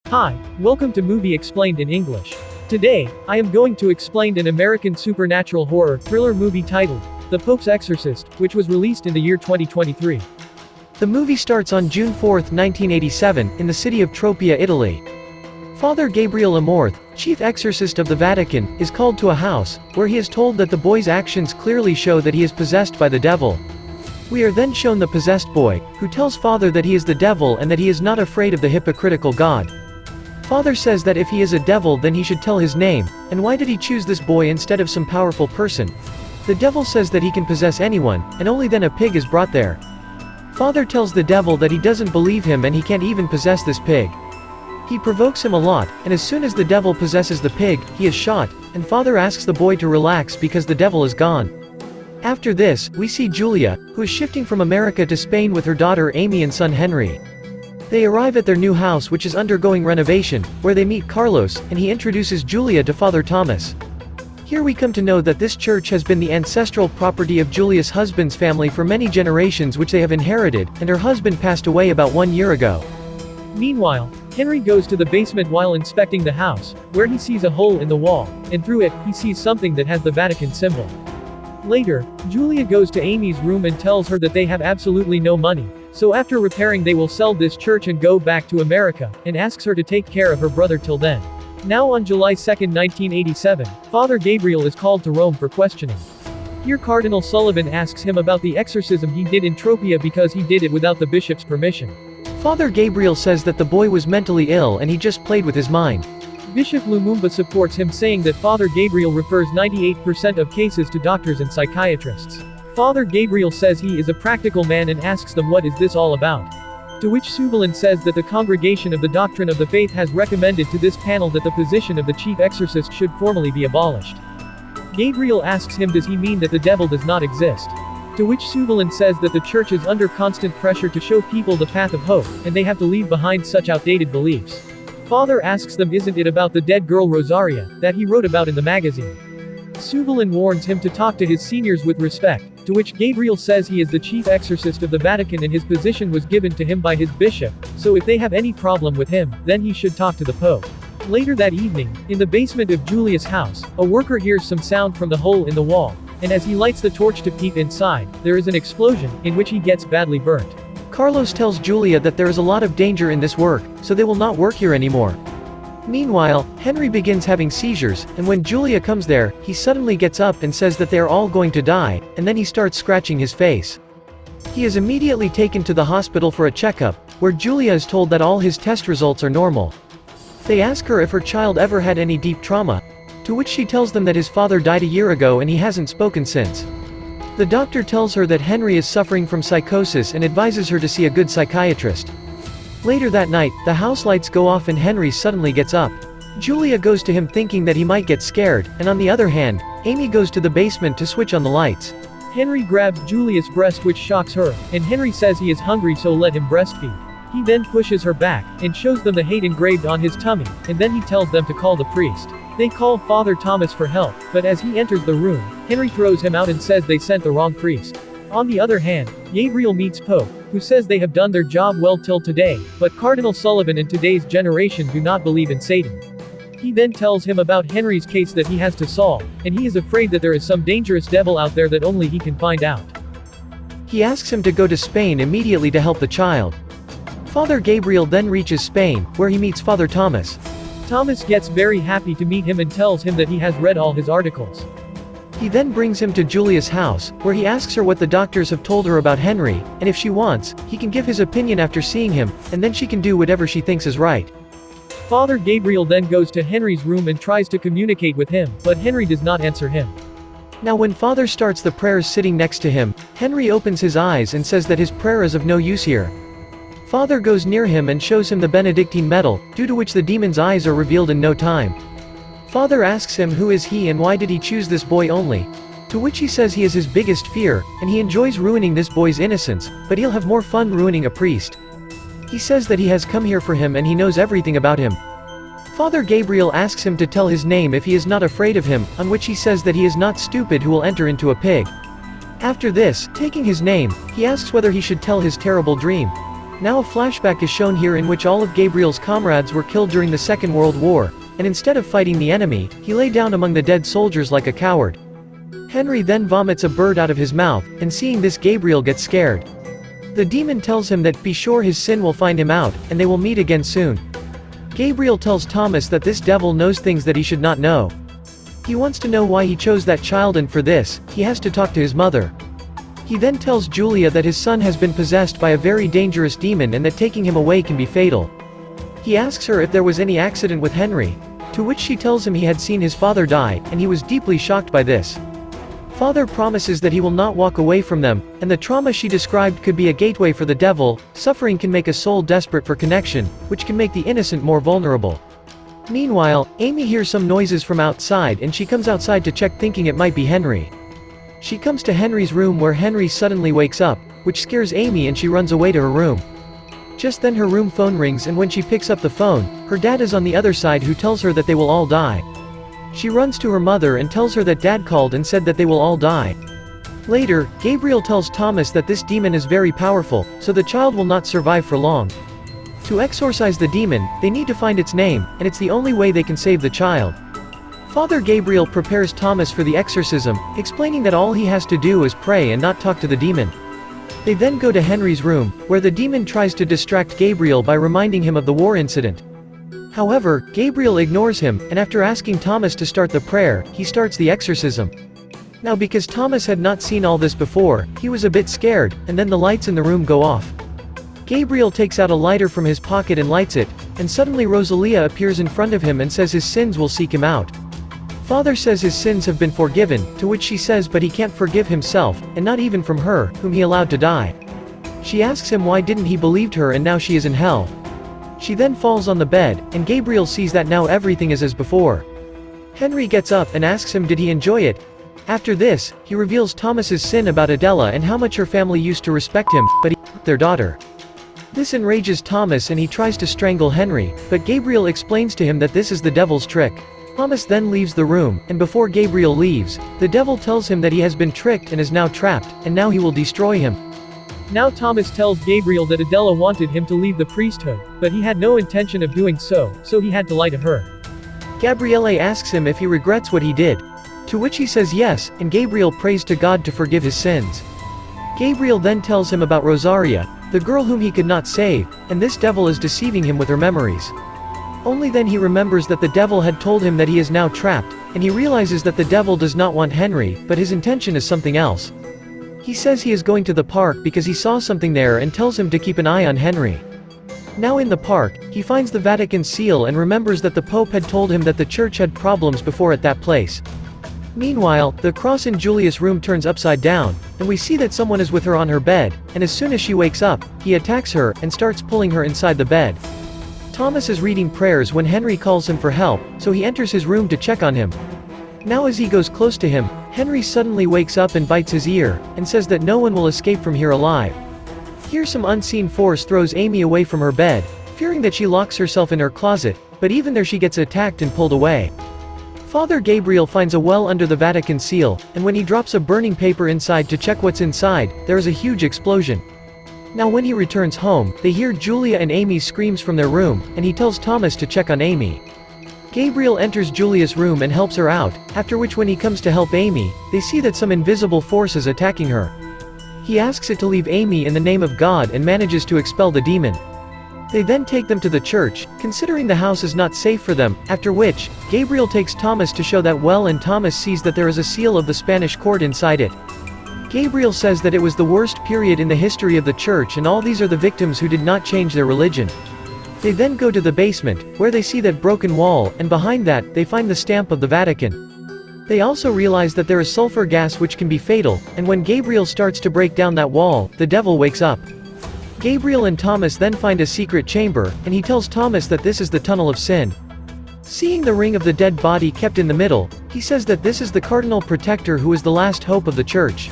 Hi, welcome to Movie Explained in English. Today, I am going to explain an American supernatural horror thriller movie titled The Pope's Exorcist, which was released in the year 2023. The movie starts on June 4, 1987, in the city of Tropea, Italy. Father Gabriele Amorth-chief exorcist of the Vatican, is called to a house, where he is told that the boy's actions clearly show that he is possessed by the devil. We are then shown the possessed boy, who tells Father that he is the devil and that he is not afraid of the hypocritical God. Father says that if he is a devil then he should tell his name, and why did he choose this boy instead of some powerful person? The devil says that he can possess anyone, and only then a pig is brought there. Father tells the devil that he doesn't believe him and he can't even possess this pig. He provokes him a lot, and as soon as the devil possesses the pig, he is shot, and Father asks the boy to relax because the devil is gone. After this, we see Julia, who is shifting from America to Spain with her daughter Amy and son Henry. They arrive at their new house which is undergoing renovation, where they meet Carlos, and he introduces Julia to Father Thomas. Here we come to know that this church has been the ancestral property of Julia's husband's family for many generations which they have inherited, and her husband passed away about 1 year ago. Meanwhile, Henry goes to the basement while inspecting the house, where he sees a hole in the wall, and through it, he sees something that has the Vatican symbol. Later, Julia goes to Amy's room and tells her that they have absolutely no money, so after repairing they will sell this church and go back to America, and asks her to take care of her brother till then. Now on July 2, 1987, Father Gabriel is called to Rome for questioning. Here Cardinal Sullivan asks him about the exorcism he did in Tropea because he did it without the bishop's permission. Father Gabriel says that the boy was mentally ill and he just played with his mind. Bishop Lumumba supports him, saying that Father Gabriel refers 98% of cases to doctors and psychiatrists. Father Gabriel says he is a practical man and asks them what is this all about. To which Suvalin says that the Congregation of the Doctrine of the Faith has recommended to this panel that the position of the chief exorcist should formally be abolished. Gabriel asks him, does he mean that the devil does not exist? To which Suvalin says that the church is under constant pressure to show people the path of hope, and they have to leave behind such outdated beliefs. Father asks them, isn't it about the dead girl Rosaria, that he wrote about in the magazine? Suvalin warns him to talk to his seniors with respect, to which Gabriel says he is the chief exorcist of the Vatican and his position was given to him by his bishop, so if they have any problem with him, then he should talk to the Pope. Later that evening, in the basement of Julia's house, a worker hears some sound from the hole in the wall, and as he lights the torch to peep inside, there is an explosion, in which he gets badly burnt. Carlos tells Julia that there is a lot of danger in this work, so they will not work here anymore. Meanwhile, Henry begins having seizures, and when Julia comes there, he suddenly gets up and says that they are all going to die, and then he starts scratching his face. He is immediately taken to the hospital for a checkup, where Julia is told that all his test results are normal. They ask her if her child ever had any deep trauma, to which she tells them that his father died a year ago and he hasn't spoken since. The doctor tells her that Henry is suffering from psychosis and advises her to see a good psychiatrist. Later that night, the house lights go off and Henry suddenly gets up. Julia goes to him thinking that he might get scared, and on the other hand, Amy goes to the basement to switch on the lights. Henry grabs Julia's breast, which shocks her, and Henry says he is hungry, so let him breastfeed. He then pushes her back, and shows them the hate engraved on his tummy, and then he tells them to call the priest. They call Father Thomas for help, but as he enters the room, Henry throws him out and says they sent the wrong priest. On the other hand, Gabriel meets Pope, who says they have done their job well till today, but Cardinal Sullivan and today's generation do not believe in Satan. He then tells him about Henry's case that he has to solve, and he is afraid that there is some dangerous devil out there that only he can find out. He asks him to go to Spain immediately to help the child. Father Gabriel then reaches Spain, where he meets Father Thomas. Thomas gets very happy to meet him and tells him that he has read all his articles. He then brings him to Julia's house, where he asks her what the doctors have told her about Henry, and if she wants, he can give his opinion after seeing him, and then she can do whatever she thinks is right. Father Gabriel then goes to Henry's room and tries to communicate with him, but Henry does not answer him. Now when Father starts the prayers sitting next to him, Henry opens his eyes and says that his prayer is of no use here. Father goes near him and shows him the Benedictine medal, due to which the demon's eyes are revealed in no time. Father asks him who is he and why did he choose this boy only. To which he says he is his biggest fear, and he enjoys ruining this boy's innocence, but he'll have more fun ruining a priest. He says that he has come here for him and he knows everything about him. Father Gabriel asks him to tell his name if he is not afraid of him, on which he says that he is not stupid who will enter into a pig. After this, taking his name, he asks whether he should tell his terrible dream. Now a flashback is shown here in which all of Gabriel's comrades were killed during the Second World War, and instead of fighting the enemy, he lay down among the dead soldiers like a coward. Henry then vomits a bird out of his mouth, and seeing this Gabriel gets scared. The demon tells him that be sure his sin will find him out, and they will meet again soon. Gabriel tells Thomas that this devil knows things that he should not know. He wants to know why he chose that child, and for this, he has to talk to his mother. He then tells Julia that his son has been possessed by a very dangerous demon and that taking him away can be fatal. He asks her if there was any accident with Henry, to which she tells him he had seen his father die, and he was deeply shocked by this. Father promises that he will not walk away from them, and the trauma she described could be a gateway for the devil. Suffering can make a soul desperate for connection, which can make the innocent more vulnerable. Meanwhile, Amy hears some noises from outside and she comes outside to check, thinking it might be Henry. She comes to Henry's room where Henry suddenly wakes up, which scares Amy and she runs away to her room. Just then her room phone rings, and when she picks up the phone, her dad is on the other side, who tells her that they will all die. She runs to her mother and tells her that dad called and said that they will all die. Later, Gabriel tells Thomas that this demon is very powerful, so the child will not survive for long. To exorcise the demon, they need to find its name, and it's the only way they can save the child. Father Gabriel prepares Thomas for the exorcism, explaining that all he has to do is pray and not talk to the demon. They then go to Henry's room, where the demon tries to distract Gabriel by reminding him of the war incident. However, Gabriel ignores him, and after asking Thomas to start the prayer, he starts the exorcism. Now because Thomas had not seen all this before, he was a bit scared, and then the lights in the room go off. Gabriel takes out a lighter from his pocket and lights it, and suddenly Rosalia appears in front of him and says his sins will seek him out. Father says his sins have been forgiven, to which she says but he can't forgive himself, and not even from her, whom he allowed to die. She asks him why didn't he believed her, and now she is in hell. She then falls on the bed, and Gabriel sees that now everything is as before. Henry gets up and asks him did he enjoy it. After this, he reveals Thomas's sin about Adela and how much her family used to respect him, but he their daughter. This enrages Thomas and he tries to strangle Henry, but Gabriel explains to him that this is the devil's trick. Thomas then leaves the room, and before Gabriel leaves, the devil tells him that he has been tricked and is now trapped, and now he will destroy him. Now Thomas tells Gabriel that Adela wanted him to leave the priesthood, but he had no intention of doing so he had to lie to her. Gabriele asks him if he regrets what he did, to which he says yes, and Gabriel prays to God to forgive his sins. Gabriel then tells him about Rosaria, the girl whom he could not save, and this devil is deceiving him with her memories. Only then he remembers that the devil had told him that he is now trapped, and he realizes that the devil does not want Henry, but his intention is something else. He says he is going to the park because he saw something there and tells him to keep an eye on Henry. Now in the park, he finds the Vatican seal and remembers that the Pope had told him that the church had problems before at that place. Meanwhile, the cross in Julia's room turns upside down, and we see that someone is with her on her bed, and as soon as she wakes up, he attacks her and starts pulling her inside the bed. Thomas is reading prayers when Henry calls him for help, so he enters his room to check on him. Now as he goes close to him, Henry suddenly wakes up and bites his ear, and says that no one will escape from here alive. Here some unseen force throws Amy away from her bed, fearing that she locks herself in her closet, but even there she gets attacked and pulled away. Father Gabriel finds a well under the Vatican seal, and when he drops a burning paper inside to check what's inside, there is a huge explosion. Now when he returns home, they hear Julia and Amy's screams from their room, and he tells Thomas to check on Amy. Gabriel enters Julia's room and helps her out, after which when he comes to help Amy, they see that some invisible force is attacking her. He asks it to leave Amy in the name of God and manages to expel the demon. They then take them to the church, considering the house is not safe for them, after which, Gabriel takes Thomas to show that well, and Thomas sees that there is a seal of the Spanish court inside it. Gabriel says that it was the worst period in the history of the church and all these are the victims who did not change their religion. They then go to the basement, where they see that broken wall, and behind that, they find the stamp of the Vatican. They also realize that there is sulfur gas which can be fatal, and when Gabriel starts to break down that wall, the devil wakes up. Gabriel and Thomas then find a secret chamber, and he tells Thomas that this is the tunnel of sin. Seeing the ring of the dead body kept in the middle, he says that this is the cardinal protector who is the last hope of the church.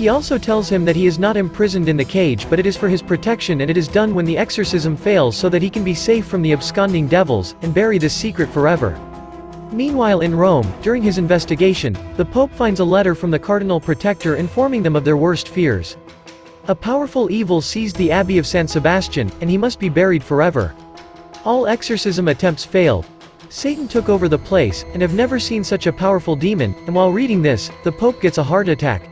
He also tells him that he is not imprisoned in the cage but it is for his protection and it is done when the exorcism fails so that he can be safe from the absconding devils, and bury this secret forever. Meanwhile in Rome, during his investigation, the Pope finds a letter from the cardinal protector informing them of their worst fears. A powerful evil seized the Abbey of San Sebastian, and he must be buried forever. All exorcism attempts failed. Satan took over the place, and have never seen such a powerful demon, and while reading this, the Pope gets a heart attack.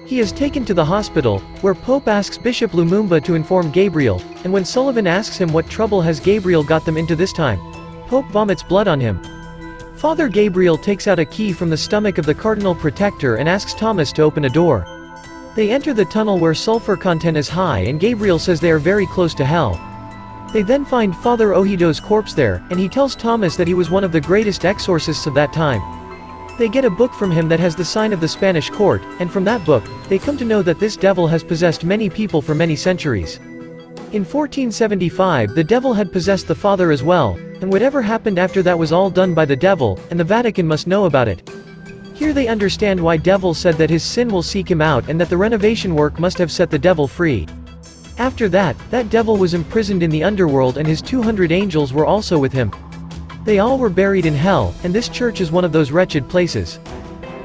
He is taken to the hospital, where Pope asks Bishop Lumumba to inform Gabriel, and when Sullivan asks him what trouble has Gabriel got them into this time, Pope vomits blood on him. Father Gabriel takes out a key from the stomach of the Cardinal Protector and asks Thomas to open a door. They enter the tunnel where sulfur content is high and Gabriel says they are very close to hell. They then find Father Ohido's corpse there, and he tells Thomas that he was one of the greatest exorcists of that time. They get a book from him that has the sign of the Spanish court, and from that book, they come to know that this devil has possessed many people for many centuries. In 1475 the devil had possessed the father as well, and whatever happened after that was all done by the devil, and the Vatican must know about it. Here they understand why devil said that his sin will seek him out and that the renovation work must have set the devil free. After that, that devil was imprisoned in the underworld and his 200 angels were also with him. They all were buried in hell, and this church is one of those wretched places.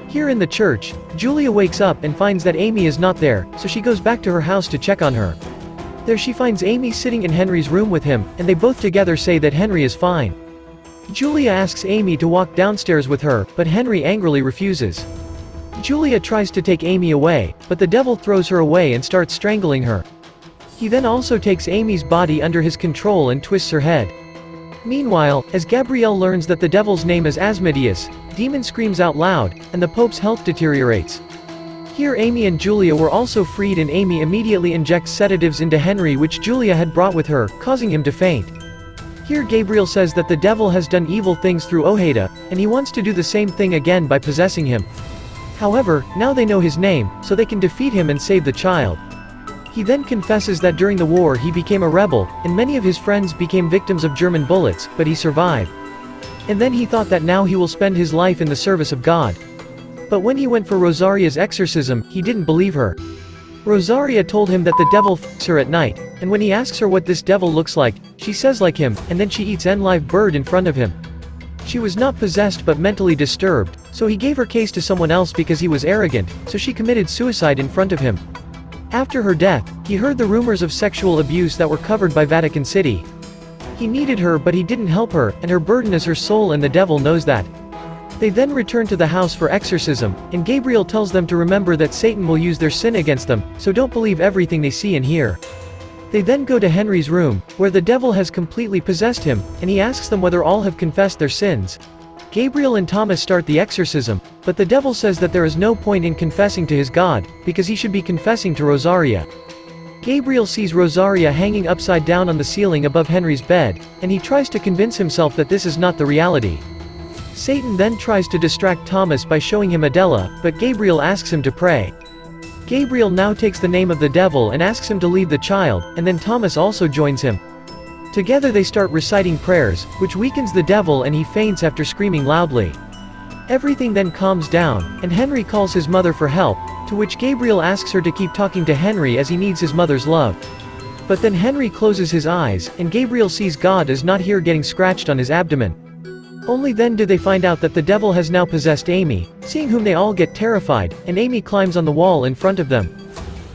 Here in the church, Julia wakes up and finds that Amy is not there, so she goes back to her house to check on her. There she finds Amy sitting in Henry's room with him, and they both together say that Henry is fine. Julia asks Amy to walk downstairs with her, but Henry angrily refuses. Julia tries to take Amy away, but the devil throws her away and starts strangling her. He then also takes Amy's body under his control and twists her head. Meanwhile, as Gabrielle learns that the devil's name is Asmodeus, demon screams out loud, and the Pope's health deteriorates. Here Amy and Julia were also freed and Amy immediately injects sedatives into Henry which Julia had brought with her, causing him to faint. Here Gabriel says that the devil has done evil things through Ojeda, and he wants to do the same thing again by possessing him. However, now they know his name, so they can defeat him and save the child. He then confesses that during the war he became a rebel, and many of his friends became victims of German bullets, but he survived. And then he thought that now he will spend his life in the service of God. But when he went for Rosaria's exorcism, he didn't believe her. Rosaria told him that the devil f***s her at night, and when he asks her what this devil looks like, she says like him, and then she eats an live bird in front of him. She was not possessed but mentally disturbed, so he gave her case to someone else because he was arrogant, so she committed suicide in front of him. After her death, he heard the rumors of sexual abuse that were covered by Vatican City. He needed her but he didn't help her, and her burden is her soul and the devil knows that. They then return to the house for exorcism, and Gabriel tells them to remember that Satan will use their sin against them, so don't believe everything they see and hear. They then go to Henry's room, where the devil has completely possessed him, and he asks them whether all have confessed their sins. Gabriel and Thomas start the exorcism, but the devil says that there is no point in confessing to his God, because he should be confessing to Rosaria. Gabriel sees Rosaria hanging upside down on the ceiling above Henry's bed, and he tries to convince himself that this is not the reality. Satan then tries to distract Thomas by showing him Adela, but Gabriel asks him to pray. Gabriel now takes the name of the devil and asks him to leave the child, and then Thomas also joins him. Together they start reciting prayers, which weakens the devil and he faints after screaming loudly. Everything then calms down, and Henry calls his mother for help, to which Gabriel asks her to keep talking to Henry as he needs his mother's love. But then Henry closes his eyes, and Gabriel sees God is not here getting scratched on his abdomen. Only then do they find out that the devil has now possessed Amy, seeing whom they all get terrified, and Amy climbs on the wall in front of them.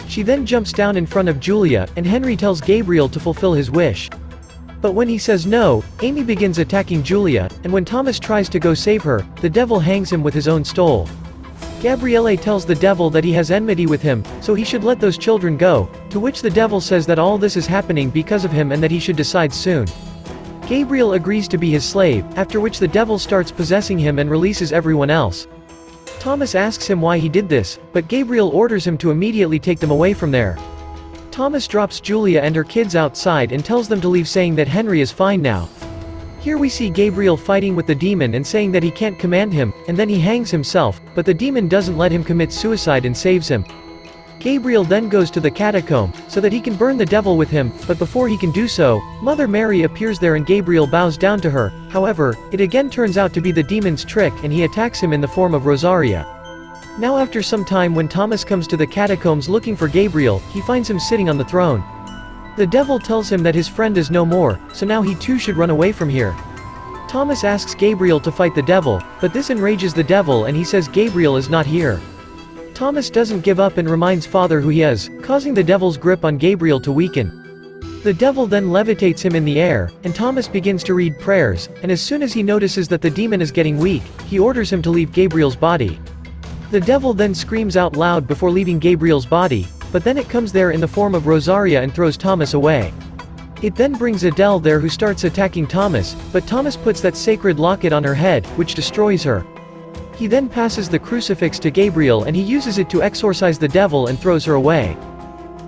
She then jumps down in front of Julia, and Henry tells Gabriel to fulfill his wish. But when he says no, Amy begins attacking Julia, and when Thomas tries to go save her, the devil hangs him with his own stole. Gabriele tells the devil that he has enmity with him, so he should let those children go, to which the devil says that all this is happening because of him and that he should decide soon. Gabriel agrees to be his slave, after which the devil starts possessing him and releases everyone else. Thomas asks him why he did this, but Gabriel orders him to immediately take them away from there. Thomas drops Julia and her kids outside and tells them to leave, saying that Henry is fine now. Here we see Gabriel fighting with the demon and saying that he can't command him, and then he hangs himself, but the demon doesn't let him commit suicide and saves him. Gabriel then goes to the catacomb, so that he can burn the devil with him, but before he can do so, Mother Mary appears there and Gabriel bows down to her. However, it again turns out to be the demon's trick and he attacks him in the form of Rosaria. Now after some time, when Thomas comes to the catacombs looking for Gabriel, he finds him sitting on the throne. The devil tells him that his friend is no more, so now he too should run away from here. Thomas asks Gabriel to fight the devil, but this enrages the devil and he says Gabriel is not here. Thomas doesn't give up and reminds Father who he is, causing the devil's grip on Gabriel to weaken. The devil then levitates him in the air, and Thomas begins to read prayers, and as soon as he notices that the demon is getting weak, he orders him to leave Gabriel's body. The devil then screams out loud before leaving Gabriel's body, but then it comes there in the form of Rosaria and throws Thomas away. It then brings Adele there, who starts attacking Thomas, but Thomas puts that sacred locket on her head, which destroys her. He then passes the crucifix to Gabriel and he uses it to exorcise the devil and throws her away.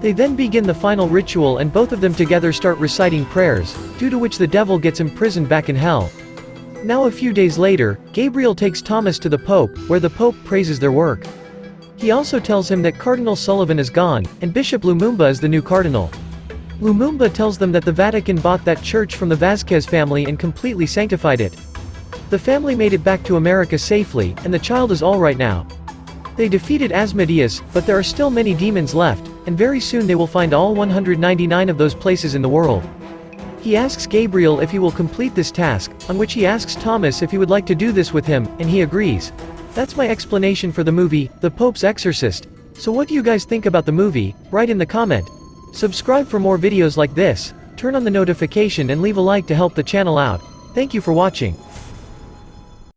They then begin the final ritual and both of them together start reciting prayers, due to which the devil gets imprisoned back in hell. Now a few days later, Gabriel takes Thomas to the Pope, where the Pope praises their work. He also tells him that Cardinal Sullivan is gone, and Bishop Lumumba is the new cardinal. Lumumba tells them that the Vatican bought that church from the Vasquez family and completely sanctified it. The family made it back to America safely, and the child is alright now. They defeated Asmodeus, but there are still many demons left, and very soon they will find all 199 of those places in the world. He asks Gabriel if he will complete this task, on which he asks Thomas if he would like to do this with him, and he agrees. That's my explanation for the movie, The Pope's Exorcist. So what do you guys think about the movie? Write in the comment. Subscribe for more videos like this, turn on the notification and leave a like to help the channel out. Thank you for watching.